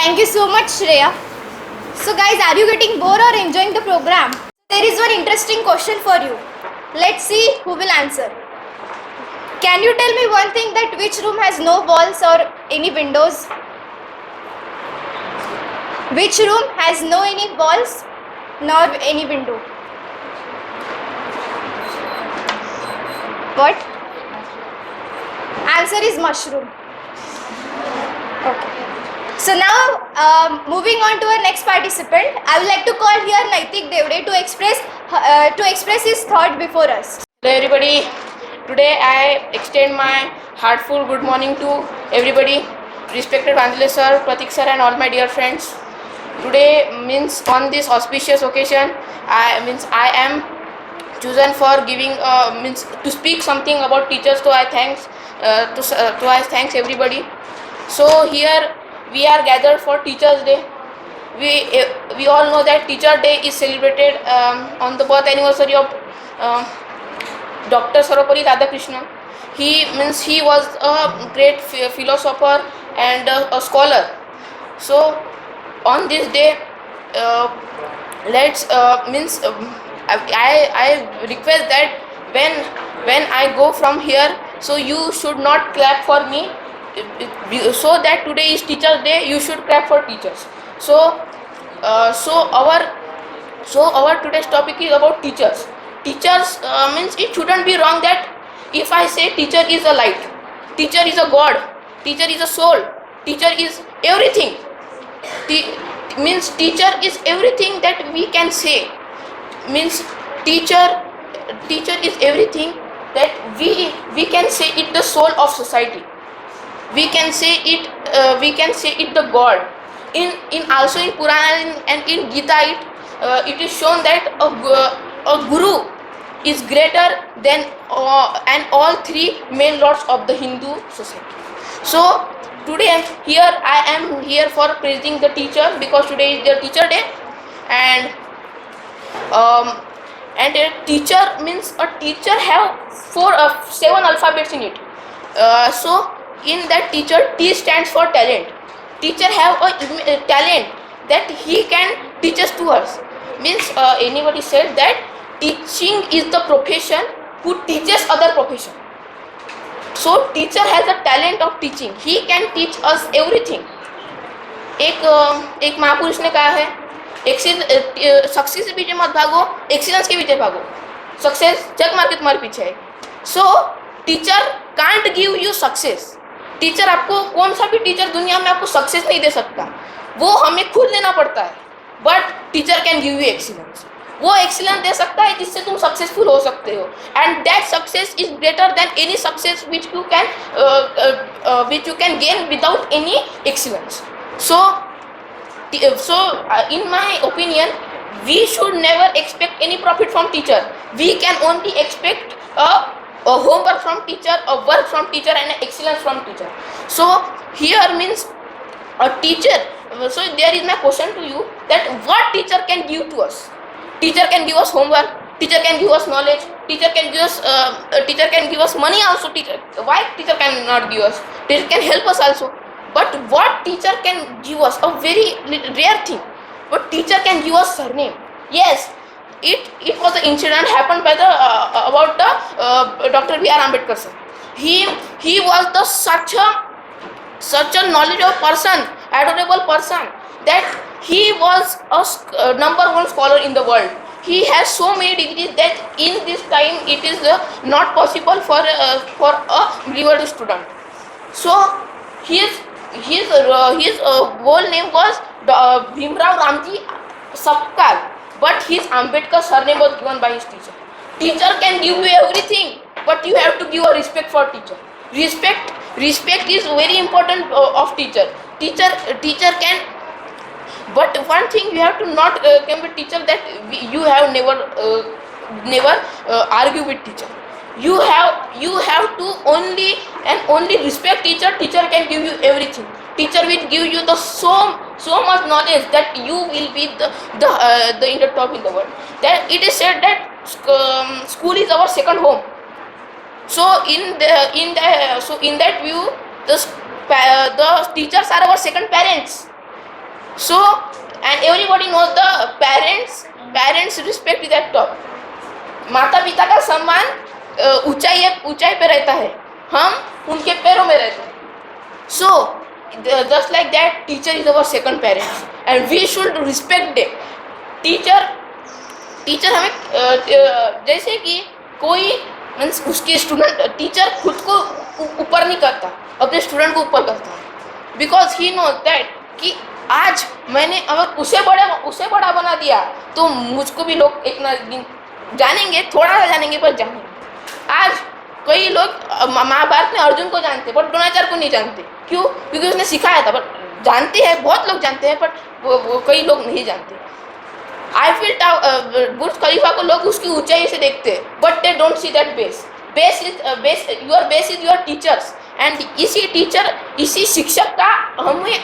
Thank you so much, Shreya. So guys, are you getting bored or enjoying the program? There is one interesting question for you. Let's see who will answer. Can you tell me one thing, that which room has no walls or any windows? Which room has no any walls nor any window? What? Answer is mushroom. Okay. So now, moving on to our next participant, I would like to call here Naitik Devde to express his thought before us. Hello everybody, today I extend my heartful good morning to everybody, respected Vandale sir, Pratik sir and all my dear friends. Today means on this auspicious occasion, I am chosen for giving means to speak something about teachers. So I thanks everybody. So here we are gathered for Teachers Day. We all know that Teacher Day is celebrated on the birth anniversary of Dr. Sarvepalli Radhakrishnan. He was a great philosopher and a scholar. So on this day, let's I request that when I go from here, so you should not clap for me. So that today is Teachers Day, you should clap for teachers. So our today's topic is about teachers. Teachers means it shouldn't be wrong that if I say teacher is a light, teacher is a god, teacher is a soul, teacher is everything. Means teacher is everything that we can say. Means teacher is everything that we can say it the soul of society. We can say it the god. In also in Purana and in Gita it is shown that a guru is greater than and all three main lords of the Hindu society. So today I am here for praising the teacher, because today is the Teacher Day, and a teacher means a teacher have 7 alphabets in it. So in that teacher, T stands for talent. Teacher have a talent that he can teach us to us. Means anybody said that teaching is the profession who teaches other profession. So teacher has a talent of teaching. He can teach us everything. एक महापुरुष ने कहा है, success के पीछे मत भागो, excellence के पीछे भागो. सक्सेस जग मार के तुम्हारे पीछे है. सो teacher can't give you success. Teacher आपको, कौन सा भी टीचर दुनिया में आपको सक्सेस नहीं दे सकता, वो हमें खुद लेना पड़ता है. But teacher can give you excellence. वो एक्सीलेंस दे सकता है जिससे तुम सक्सेसफुल हो सकते हो, and that success is greater than any success which you can gain without any excellence. So in my opinion, we should never expect any profit from teacher. We can only expect a homework from teacher, a work from teacher, and an excellence from teacher. So here means a teacher. So there is my question to you, that what teacher can give to us? Teacher can give us homework. Teacher can give us knowledge. Teacher can give us money also. Why teacher cannot give us? Teacher can help us also. But what teacher can give us? A very rare thing. But teacher can give us surname. Yes, it was an incident happened by about the Dr. B.R. Ambedkar sir. He was such a knowledgeable person, adorable person, that he was a number one scholar in the world. He has so many degrees that in this time it is not possible for a liberal student. So his whole name was Bhimrao Ramji Sapkal, but his Ambedkar surname was given by his teacher. Teacher can give you everything, but you have to give a respect for teacher. Respect is very important of teacher. Teacher can. But one thing you have to not come with teacher, that you have never argue with teacher. You have to only respect teacher. Teacher can give you everything. Teacher will give you the so much knowledge that you will be the top in the world. That it is said that school is our second home. So in that view, the teachers are our second parents. So, and everybody knows the parents respect is at top. माता पिता का सम्मान ऊंचाई पे रहता है, हम उनके पैरों में रहते हैं. So, just like that, teacher is our second parents, and we should respect them. Teacher हमें जैसे कि कोई मीन्स उसके स्टूडेंट, टीचर खुद को ऊपर नहीं करता, अपने स्टूडेंट को ऊपर करता है, बिकॉज ही नो दैट कि आज मैंने अगर उसे बड़ा बना दिया तो मुझको भी लोग एक ना दिन जानेंगे, थोड़ा सा जानेंगे पर जानेंगे. आज कई लोग महाभारत में अर्जुन को जानते पर द्रोणाचार्य को नहीं जानते. क्यों? क्योंकि उसने सिखाया था. पर जानते हैं, बहुत लोग जानते हैं, बट वो कई लोग नहीं जानते. आईफिल बुर्ज खलीफा को लोग उसकी ऊंचाई से देखते हैं, but they don't see that base. Your base is your teachers, and इसी शिक्षक का हमें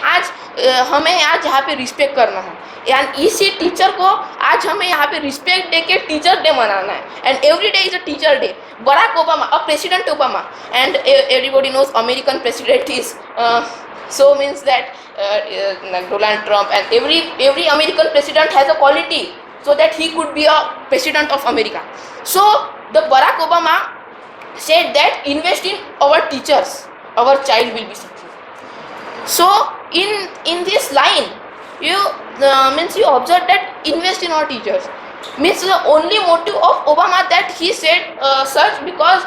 आज यहाँ पे रिस्पेक्ट करना है, एंड इसी टीचर को आज हमें यहाँ पे रिस्पेक्ट दे के टीचर डे मनाना है. And every day is a teacher day. Barack Obama, a president Obama, and everybody knows American president is so means that Donald Trump, and every American president has a quality so that he could be a president of America. So the Barack Obama said that invest in our teachers, our child will be successful. So in this line you observe that invest in our teachers means the only motive of Obama that he said such because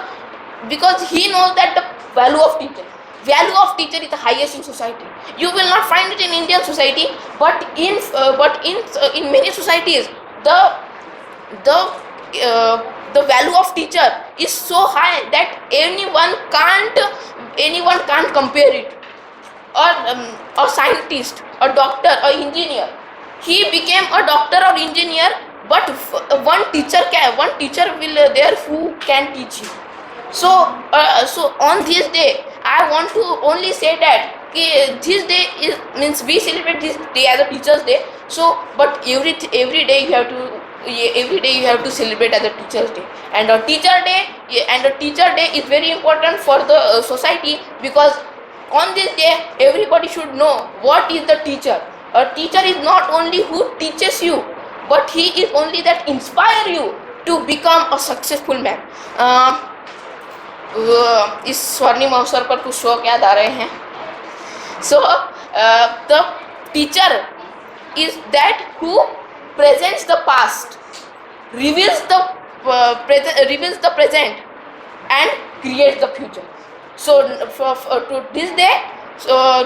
he knows that the value of teacher is the highest in society. You will not find it in Indian society, but in many societies the value of teacher is so high that anyone can't compare it. Or a scientist, a doctor, or engineer, he became a doctor or engineer, but one teacher will there who can teach him. So on this day I want to only say that this day means we celebrate this day as a teachers day. So but every day you have to celebrate as a teachers day, and a teacher day is very important for the society, because on this day everybody should know what is the teacher. A teacher is not only who teaches you, but he is only that inspire you to become a successful man. इस स्वर्णिम अवसर पर कुछ शौक याद आ रहे हैं. So the teacher is that who presents the past, reveals the present and creates the future. So to this day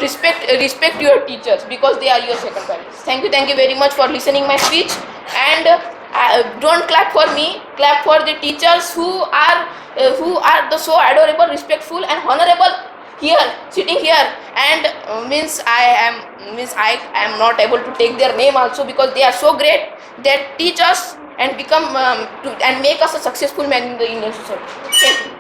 respect your teachers, because they are your second parents. Thank you very much for listening my speech, and don't clap for me, clap for the teachers who are the so adorable, respectful, and honorable here, sitting here. And I am not able to take their name also, because they are so great that teach us and become and make us a successful man in the Indian society. Thank you.